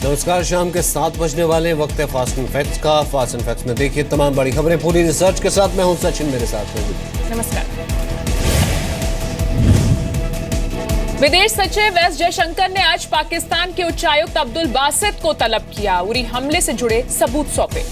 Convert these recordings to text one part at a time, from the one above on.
नमस्कार, शाम के 7 बजने वाले वक्त है फास्ट एंड फैक्ट्स का। फास्ट एंड फैक्ट्स में देखिए तमाम बड़ी खबरें पूरी रिसर्च के साथ। मैं हूं सचिन, मेरे साथ में। नमस्कार। विदेश सचिव एस जयशंकर ने आज पाकिस्तान के उच्चायुक्त अब्दुल बासित को तलब किया। उरी हमले से जुड़े सबूत सौंपे।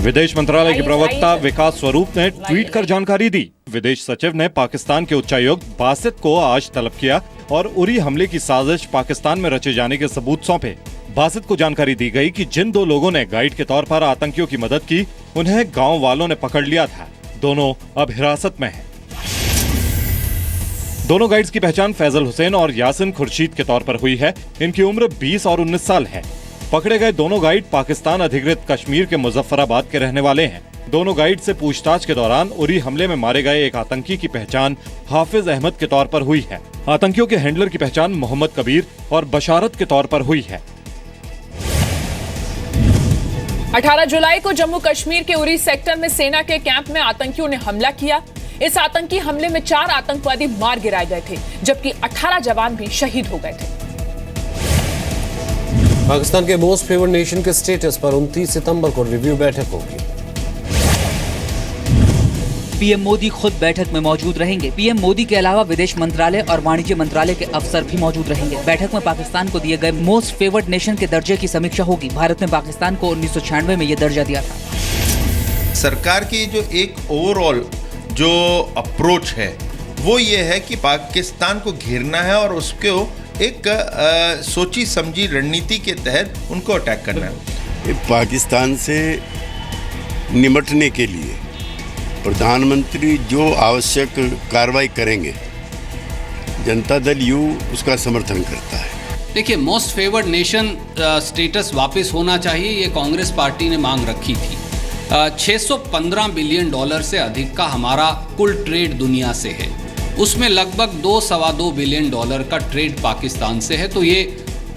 विदेश मंत्रालय के प्रवक्ता विकास स्वरूप ने ट्वीट कर जानकारी दी। विदेश सचिव ने पाकिस्तान के उच्चायुक्त बासित को आज तलब किया और उरी हमले की साजिश पाकिस्तान में रचे जाने के सबूत सौंपे। बासित को जानकारी दी गई कि जिन दो लोगों ने गाइड के तौर पर आतंकियों की मदद की, उन्हें गांव वालों ने पकड़ लिया था। दोनों अब हिरासत में हैं। दोनों गाइड्स की पहचान फैजल हुसैन और यासिन खुर्शीद के तौर पर हुई है। इनकी उम्र 20 और 19 साल है। पकड़े गए दोनों गाइड पाकिस्तान अधिकृत कश्मीर के मुजफ्फराबाद के रहने वाले हैं। दोनों गाइड से पूछताछ के दौरान उरी हमले में मारे गए एक आतंकी की पहचान हाफिज अहमद के तौर पर हुई है। आतंकियों के हैंडलर की पहचान मोहम्मद कबीर और बशारत के तौर पर हुई है। 18 जुलाई को जम्मू कश्मीर के उरी सेक्टर में सेना के कैंप में आतंकियों ने हमला किया। इस आतंकी हमले में 4 आतंकवादी मार गिराए गए थे, जबकि 18 जवान भी शहीद हो गए थे। पाकिस्तान के मोस्ट फेवर्ड नेशन के स्टेटस पर 29 सितंबर को रिव्यू बैठक होगी। पीएम मोदी खुद बैठक में मौजूद रहेंगे। पीएम मोदी के अलावा विदेश मंत्रालय और वाणिज्य मंत्रालय के अफसर भी मौजूद रहेंगे। बैठक में पाकिस्तान को दिए गए मोस्ट फेवर्ड नेशन के दर्जे की समीक्षा होगी। भारत ने पाकिस्तान को 1996 में ये दर्जा दिया था। सरकार की जो एक ओवरऑल जो अप्रोच है वो ये है कि पाकिस्तान को घेरना है और उसको एक सोची समझी रणनीति के तहत उनको अटैक करना है। पाकिस्तान से निपटने के लिए प्रधानमंत्री जो आवश्यक कार्रवाई करेंगे, जनता दल यू उसका समर्थन करता है। देखिए, मोस्ट फेवर्ड नेशन स्टेटस वापस होना चाहिए, ये कांग्रेस पार्टी ने मांग रखी थी। 615 बिलियन डॉलर से अधिक का हमारा कुल ट्रेड दुनिया से है। उसमें लगभग 2-2.25 बिलियन डॉलर का ट्रेड पाकिस्तान से है, तो ये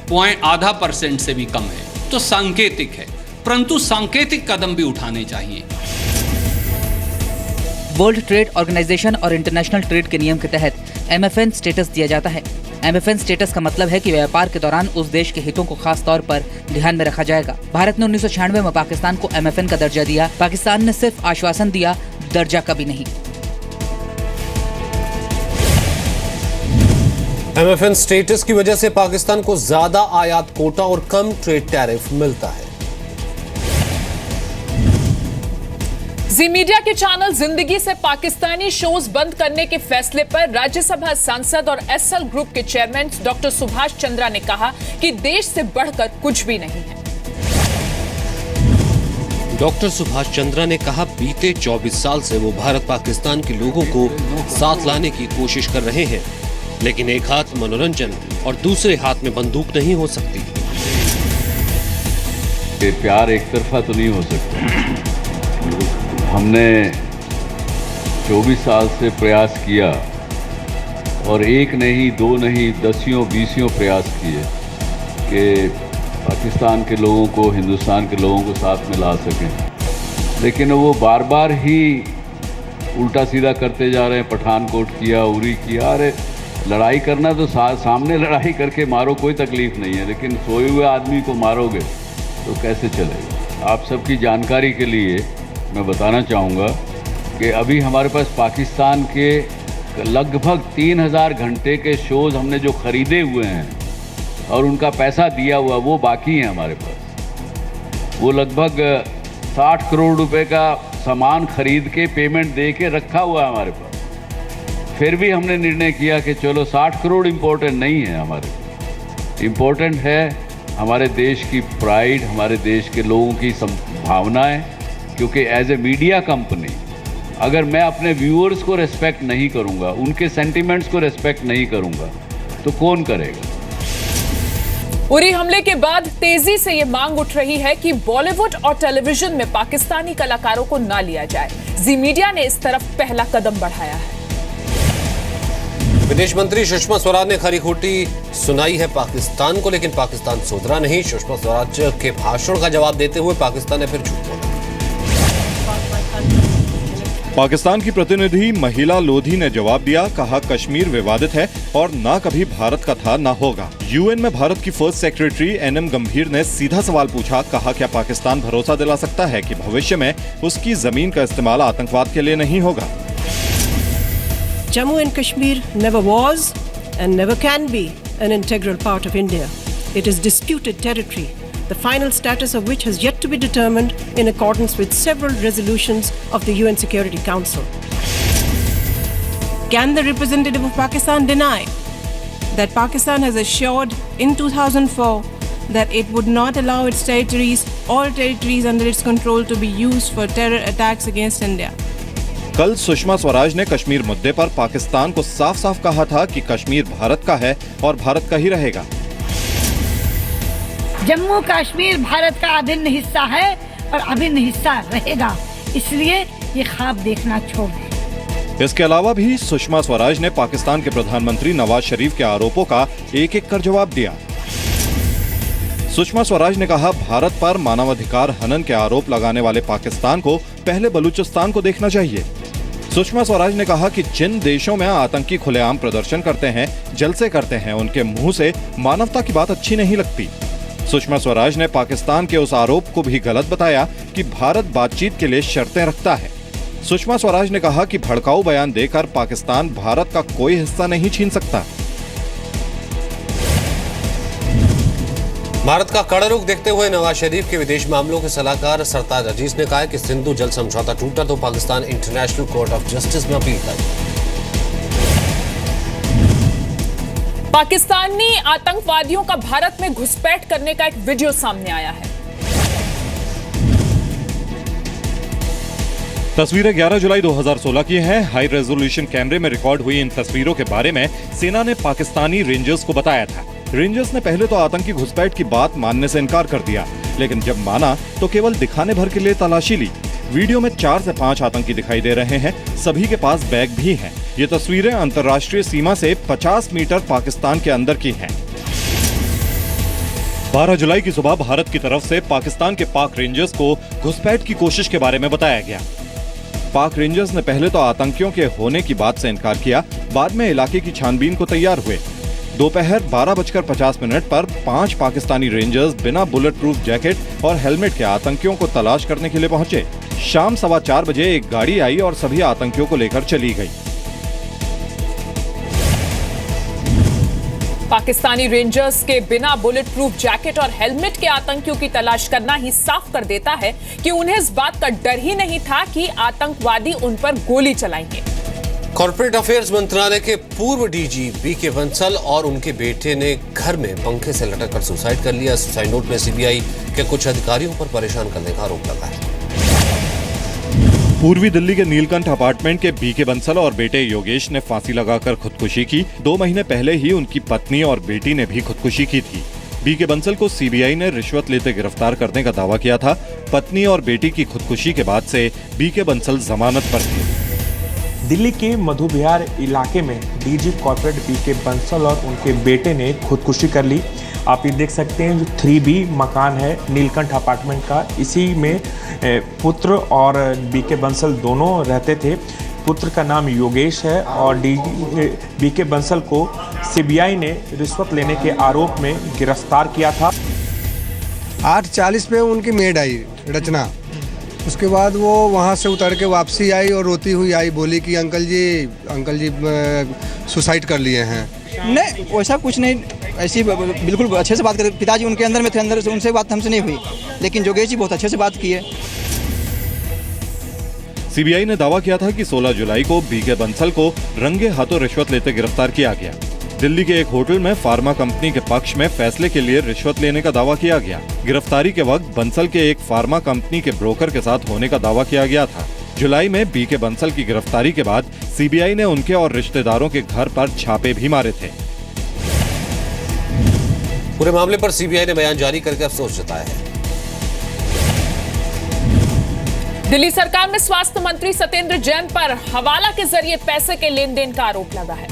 0.5% से भी कम है। तो सांकेतिक है, परंतु सांकेतिक कदम भी उठाने चाहिए। वर्ल्ड ट्रेड ऑर्गेनाइजेशन और इंटरनेशनल ट्रेड के नियम के तहत MFN स्टेटस दिया जाता है। MFN स्टेटस का मतलब है कि व्यापार के दौरान उस देश के हितों को खास तौर पर ध्यान में रखा जाएगा। भारत ने 1996 में पाकिस्तान को MFN का दर्जा दिया। पाकिस्तान ने सिर्फ आश्वासन दिया, दर्जा कभी नहीं। MFN स्टेटस की वजह से पाकिस्तान को ज्यादा आयात कोटा और कम ट्रेड टैरिफ मिलता है। जी मीडिया के चैनल जिंदगी से पाकिस्तानी शोज बंद करने के फैसले पर राज्यसभा सांसद और SL ग्रुप के चेयरमैन डॉक्टर सुभाष चंद्रा ने कहा कि देश से बढ़कर कुछ भी नहीं है। डॉक्टर सुभाष चंद्रा ने कहा, बीते 24 साल से वो भारत पाकिस्तान के लोगों को साथ लाने की कोशिश कर रहे हैं, लेकिन एक हाथ मनोरंजन और दूसरे हाथ में बंदूक नहीं हो सकती। ये प्यार एक तरफा तो नहीं हो सकता। हमने 24 साल से प्रयास किया और एक नहीं, दो नहीं, 10-20 प्रयास किए कि पाकिस्तान के लोगों को, हिंदुस्तान के लोगों को साथ में ला सकें, लेकिन वो बार बार ही उल्टा सीधा करते जा रहे हैं। पठानकोट किया, उरी किया। अरे लड़ाई करना तो सामने लड़ाई करके मारो, कोई तकलीफ नहीं है, लेकिन सोए हुए आदमी को मारोगे तो कैसे चलेगा। आप सबकी जानकारी के लिए मैं बताना चाहूँगा कि अभी हमारे पास पाकिस्तान के लगभग 3000 घंटे के शोज़ हमने जो ख़रीदे हुए हैं और उनका पैसा दिया हुआ वो बाकी है हमारे पास। वो लगभग 60 करोड़ रुपए का सामान खरीद के पेमेंट दे के रखा हुआ है हमारे पास। फिर भी हमने निर्णय किया कि चलो 60 करोड़ इम्पोर्टेंट नहीं है हमारे लिए। इम्पोर्टेंट है हमारे देश की प्राइड, हमारे देश के लोगों की भावनाएं। क्योंकि एज ए मीडिया कंपनी अगर मैं अपने व्यूअर्स को रेस्पेक्ट नहीं करूंगा, उनके सेंटिमेंट्स को रेस्पेक्ट नहीं करूंगा, तो कौन करेगा। उरी हमले के बाद तेजी से ये मांग उठ रही है कि बॉलीवुड और टेलीविजन में पाकिस्तानी कलाकारों को ना लिया जाए। जी मीडिया ने इस तरफ पहला कदम बढ़ाया है। विदेश मंत्री सुषमा स्वराज ने खरी खोटी सुनाई है पाकिस्तान को, लेकिन पाकिस्तान सुधरा नहीं। सुषमा स्वराज के भाषण का जवाब देते हुए पाकिस्तान ने फिर झूठ बोला। पाकिस्तान की प्रतिनिधि महिला लोधी ने जवाब दिया, कहा कश्मीर विवादित है और ना कभी भारत का था ना होगा। यूएन में भारत की फर्स्ट सेक्रेटरी एनएम गंभीर ने सीधा सवाल पूछा, कहा क्या पाकिस्तान भरोसा दिला सकता है कि भविष्य में उसकी जमीन का इस्तेमाल आतंकवाद के लिए नहीं होगा। Jammu and Kashmir never was and never can be an integral part of India. It is disputed territory, the final status of which has yet to be determined in accordance with several resolutions of the UN Security Council. Can the representative of Pakistan deny that Pakistan has assured in 2004 that it would not allow its territories or territories under its control to be used for terror attacks against India? कल सुषमा स्वराज ने कश्मीर मुद्दे पर पाकिस्तान को साफ साफ कहा था कि कश्मीर भारत का है और भारत का ही रहेगा। जम्मू कश्मीर भारत का अभिन्न हिस्सा है और अभिन्न हिस्सा रहेगा, इसलिए ये ख्वाब देखना छोड़ दें। इसके अलावा भी सुषमा स्वराज ने पाकिस्तान के प्रधानमंत्री नवाज शरीफ के आरोपों का एक एक कर जवाब दिया। सुषमा स्वराज ने कहा, भारत पर मानवाधिकार हनन के आरोप लगाने वाले पाकिस्तान को पहले बलूचिस्तान को देखना चाहिए। सुषमा स्वराज ने कहा कि जिन देशों में आतंकी खुलेआम प्रदर्शन करते हैं, जलसे करते हैं, उनके मुंह से मानवता की बात अच्छी नहीं लगती। सुषमा स्वराज ने पाकिस्तान के उस आरोप को भी गलत बताया कि भारत बातचीत के लिए शर्तें रखता है। सुषमा स्वराज ने कहा कि भड़काऊ बयान देकर पाकिस्तान भारत का कोई हिस्सा नहीं छीन सकता। भारत का कड़ा रुख देखते हुए नवाज शरीफ के विदेश मामलों के सलाहकार सरताज अजीज ने कहा है कि सिंधु जल समझौता टूटा तो Pakistan international court of justice में अपील करे। पाकिस्तानी आतंकवादियों का भारत में घुसपैठ करने का एक वीडियो सामने आया है। तस्वीरें 11 जुलाई 2016 की हैं। हाई रेजोल्यूशन कैमरे में रिकॉर्ड हुई इन तस्वीरों के बारे में सेना ने पाकिस्तानी रेंजर्स को बताया था। रेंजर्स ने पहले तो आतंकी घुसपैठ की बात मानने से इनकार कर दिया, लेकिन जब माना तो केवल दिखाने भर के लिए तलाशी ली। वीडियो में 4 से 5 आतंकी दिखाई दे रहे हैं, सभी के पास बैग भी हैं। ये तस्वीरें अंतर्राष्ट्रीय सीमा से 50 मीटर पाकिस्तान के अंदर की हैं। 12 जुलाई की सुबह भारत की तरफ से पाकिस्तान के पाक रेंजर्स को घुसपैठ की कोशिश के बारे में बताया गया। पाक रेंजर्स ने पहले तो आतंकियों के होने की बात से इनकार किया, बाद में इलाके की छानबीन को तैयार हुए। दोपहर 12:50 पर 5 पाकिस्तानी रेंजर्स बिना बुलेट प्रूफ जैकेट और हेलमेट के आतंकियों को तलाश करने के लिए पहुंचे। शाम 4:15 बजे एक गाड़ी आई और सभी आतंकियों को लेकर चली गई। पाकिस्तानी रेंजर्स के बिना बुलेट प्रूफ जैकेट और हेलमेट के आतंकियों की तलाश करना ही साफ कर देता है कि उन्हें इस बात का डर ही नहीं था कि आतंकवादी उन पर गोली चलाएंगे। कॉर्पोरेट अफेयर्स मंत्रालय के पूर्व डीजी बीके बंसल और उनके बेटे ने घर में पंखे से लटककर सुसाइड कर लिया। सुसाइड नोट में सीबीआई के कुछ अधिकारियों पर परेशान करने का आरोप लगा है। पूर्वी दिल्ली के नीलकंठ अपार्टमेंट के बीके बंसल और बेटे योगेश ने फांसी लगाकर खुदकुशी की। 2 महीने पहले ही उनकी पत्नी और बेटी ने भी खुदकुशी की थी। बीके बंसल को सीबीआई ने रिश्वत लेते गिरफ्तार करने का दावा किया था। पत्नी और बेटी की खुदकुशी के बाद से बीके बंसल जमानत पर थे। दिल्ली के मधु विहार इलाके में डीजी कॉर्पोरेट बीके बंसल और उनके बेटे ने खुदकुशी कर ली। आप ये देख सकते हैं, जो 3B मकान है नीलकंठ अपार्टमेंट का, इसी में पुत्र और बीके बंसल दोनों रहते थे। पुत्र का नाम योगेश है और बीके बंसल को सीबीआई ने रिश्वत लेने के आरोप में गिरफ्तार किया था। 8:40 पे उनकी मेड आई रचना। उसके बाद वो वहाँ से उतर के वापसी आई और रोती हुई आई, बोली कि अंकल जी सुसाइड कर लिए हैं। नहीं, वैसा कुछ नहीं, ऐसी बिल्कुल अच्छे से बात करते। पिताजी उनके अंदर में थे, अंदर से उनसे बात हमसे नहीं हुई, लेकिन योगेश जी बहुत अच्छे से बात की है। सीबीआई ने दावा किया था कि 16 जुलाई को बीके बंसल को रंगे हाथों रिश्वत लेते गिरफ्तार किया गया। दिल्ली के एक होटल में फार्मा कंपनी के पक्ष में फैसले के लिए रिश्वत लेने का दावा किया गया। गिरफ्तारी के वक्त बंसल के एक फार्मा कंपनी के ब्रोकर के साथ होने का दावा किया गया था। जुलाई में बीके बंसल की गिरफ्तारी के बाद सीबीआई ने उनके और रिश्तेदारों के घर पर छापे भी मारे थे। पूरे मामले पर सीबीआई ने बयान जारी करके अफसोस जताया है। दिल्ली सरकार में स्वास्थ्य मंत्री सत्येंद्र जैन पर हवाला के जरिए पैसे के लेन देन का आरोप लगा है।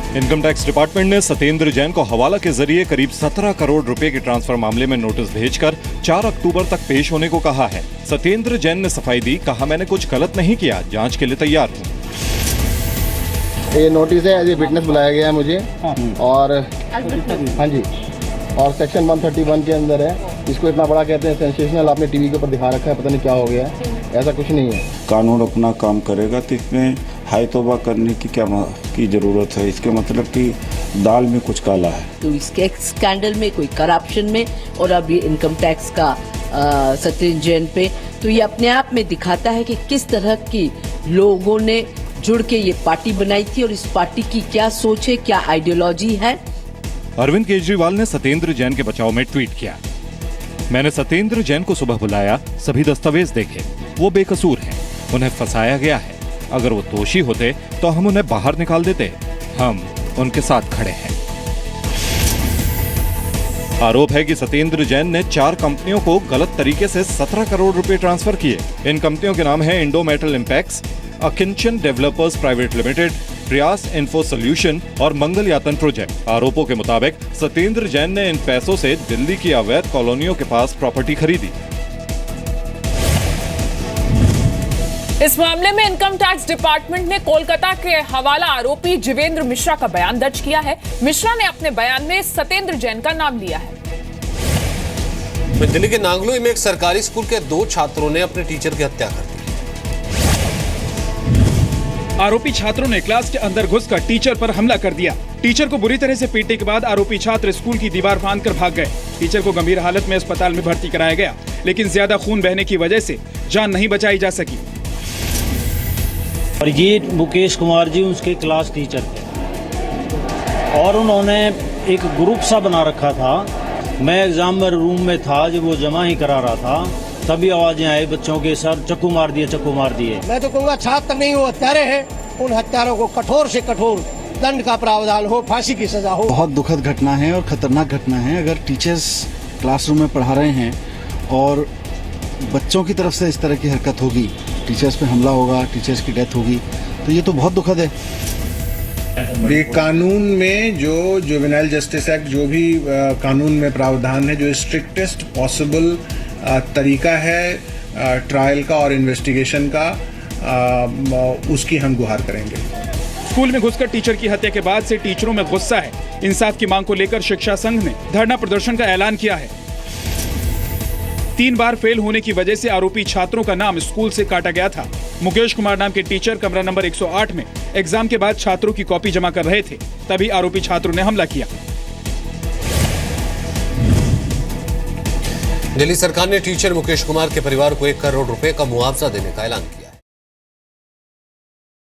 इनकम टैक्स डिपार्टमेंट ने सत्येंद्र जैन को हवाला के जरिए करीब 17 करोड़ रुपए के ट्रांसफर मामले में नोटिस भेजकर 4 अक्टूबर तक पेश होने को कहा है। सत्येंद्र जैन ने सफाई दी, कहा मैंने कुछ गलत नहीं किया, जांच के लिए तैयार हूँ। ये नोटिस है, एज ए विटनेस बुलाया गया है मुझे और हाँ जी, और सेक्शन 131 के अंदर है। इसको इतना बड़ा कहते हैं सेंसेशनल, आपने टीवी के ऊपर दिखा रखा है, पता नहीं क्या हो गया है, ऐसा कुछ नहीं है। कानून अपना काम करेगा तो इसमें हाई तौबा करने की क्या की जरूरत है। इसके मतलब कि दाल में कुछ काला है। तो इसके स्कैंडल में कोई करप्शन में और अब ये इनकम टैक्स का सत्येंद्र जैन पे, तो ये अपने आप में दिखाता है कि किस तरह की लोगों ने जुड़ के ये पार्टी बनाई थी और इस पार्टी की क्या सोच है, क्या आइडियोलॉजी है। अरविंद केजरीवाल ने सत्येंद्र जैन के बचाव में ट्वीट किया, मैंने सत्येंद्र जैन को सुबह बुलाया, सभी दस्तावेज देखे, वो बेकसूर हैं, उन्हें फंसाया गया है। अगर वो दोषी होते तो हम उन्हें बाहर निकाल देते, हम उनके साथ खड़े हैं। आरोप है कि सत्येंद्र जैन ने 4 कंपनियों को गलत तरीके से 17 करोड़ रुपए ट्रांसफर किए। इन कंपनियों के नाम है Indo Metal Impex, Akinchan developers private limited, Prayas info solution और मंगल यातन प्रोजेक्ट। आरोपों के मुताबिक सत्येंद्र जैन ने इन पैसों से दिल्ली की अवैध कॉलोनियों के पास प्रॉपर्टी खरीदी। इस मामले में इनकम टैक्स डिपार्टमेंट ने कोलकाता के हवाला आरोपी जीवेंद्र मिश्रा का बयान दर्ज किया है। मिश्रा ने अपने बयान में सत्येंद्र जैन का नाम लिया है। दिल्ली के नांगलोई में एक सरकारी स्कूल के 2 छात्रों ने अपने टीचर की हत्या कर दी। आरोपी छात्रों ने क्लास के अंदर घुसकर टीचर पर हमला कर दिया। टीचर को बुरी तरह से पीटने के बाद आरोपी छात्र स्कूल की दीवार फांदकर भाग गए। टीचर को गंभीर हालत में अस्पताल में भर्ती कराया गया, लेकिन ज्यादा खून बहने की वजह से जान नहीं बचाई जा सकी। और ये मुकेश कुमार जी उसके क्लास टीचर थे और उन्होंने एक ग्रुप सा बना रखा था। मैं एग्जाम में रूम में था, जब वो जमा ही करा रहा था तभी आवाजें आई बच्चों के, सर चक्कू मार दिए, चक्कू मार दिए। मैं तो कहूँगा छात्र नहीं, वो हत्यारे हैं, उन हत्यारों को कठोर से कठोर दंड का प्रावधान हो, फांसी की सजा हो। बहुत दुखद घटना है और खतरनाक घटना है। अगर टीचर्स क्लासरूम में पढ़ा रहे हैं और बच्चों की तरफ से इस तरह की हरकत होगी, टीचर्स पे हमला होगा, टीचर्स की डेथ होगी, तो ये तो बहुत दुखद है। ये कानून में जो जुवेनाइल जस्टिस एक्ट, जो भी कानून में प्रावधान है, जो स्ट्रिक्टेस्ट पॉसिबल तरीका है ट्रायल का और इन्वेस्टिगेशन का, उसकी हम गुहार करेंगे। स्कूल में घुसकर टीचर की हत्या के बाद से टीचरों में गुस्सा है। इंसाफ की मांग को लेकर शिक्षा संघ ने धरना प्रदर्शन का ऐलान किया है। 3 बार फेल होने की वजह से आरोपी छात्रों का नाम स्कूल से काटा गया था। मुकेश कुमार नाम के टीचर कमरा नंबर 108 में एग्जाम के बाद छात्रों की कॉपी जमा कर रहे थे, तभी आरोपी छात्रों ने हमला किया। दिल्ली सरकार ने टीचर मुकेश कुमार के परिवार को 1 करोड़ रुपए का मुआवजा देने का ऐलान किया।